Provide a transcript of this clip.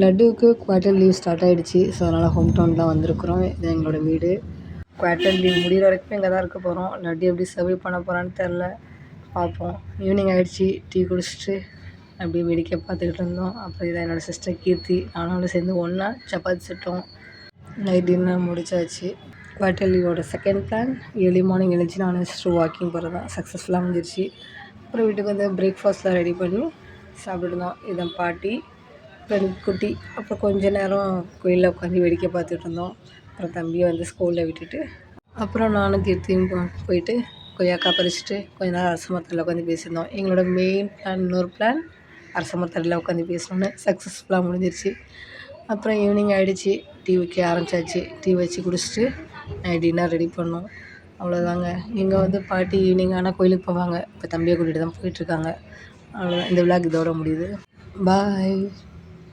லட்டுவுக்கு quarter leave start ஆகிடுச்சு. So அதனால் home town தான் வந்திருக்கிறோம். இது எங்களோட வீடு. குவார்ட்டர் லீவ் முடிகிற வரைக்கும் இங்கே தான் இருக்க போகிறோம். லட்டு எப்படி சர்வை பண்ண போகிறான்னு தெரில, பார்ப்போம். ஈவினிங் ஆகிடுச்சி. டீ குடிச்சிட்டு அப்படியே வேடிக்கை பார்த்துக்கிட்டு இருந்தோம். அப்புறம் இதான் என்னோடய சிஸ்டர் கீர்த்தி, நானும் சேர்ந்து ஒன்றா சப்பாத்தி சுட்டோம். நைட் டின்னர் முடிச்சாச்சு. குவார்ட்டர் லீவோட செகண்ட் பிளான் ஏர்லி மார்னிங் எழுந்துச்சு நானும் சிஸ்டர் வாக்கிங் போகிறது தான். சக்ஸஸ்ஃபுல்லாக முடிஞ்சிருச்சு. அப்புறம் வீட்டுக்கு வந்து பிரேக்ஃபாஸ்ட்லாம் ரெடி பண்ணி சாப்பிட்டுட்டு தான். இதான் பாட்டி, அப்புறம் குட்டி. அப்புறம் கொஞ்ச நேரம் கோயிலில் உட்காந்து வேடிக்கை பார்த்துட்டு இருந்தோம். அப்புறம் தம்பியை வந்து ஸ்கூலில் விட்டுட்டு அப்புறம் நானும் கீர்த்தியும் போயிட்டு கொய்யாக்கா பறிச்சுட்டு கொஞ்ச நேரம் அரச மரத்தில் உட்காந்து பேசியிருந்தோம். எங்களோட மெயின் பிளான், இன்னொரு பிளான் அரச மரத்தடியில் உட்காந்து பேசணுன்னு சக்ஸஸ்ஃபுல்லாக முடிஞ்சிருச்சு. அப்புறம் ஈவினிங் ஆகிடுச்சி. டீ வைக்க ஆரம்பித்தாச்சு. டீ வச்சு குடிச்சிட்டு நைட் டின்னர் ரெடி பண்ணோம். அவ்வளோதாங்க. இங்கே வந்து பாட்டி ஈவினிங் ஆனால் கோயிலுக்கு போவாங்க. இப்போ தம்பியை கூட்டிகிட்டு தான் போயிட்டுருக்காங்க. அவ்வளோதான். இந்த விளாக் இதோட முடியுது. பாய்.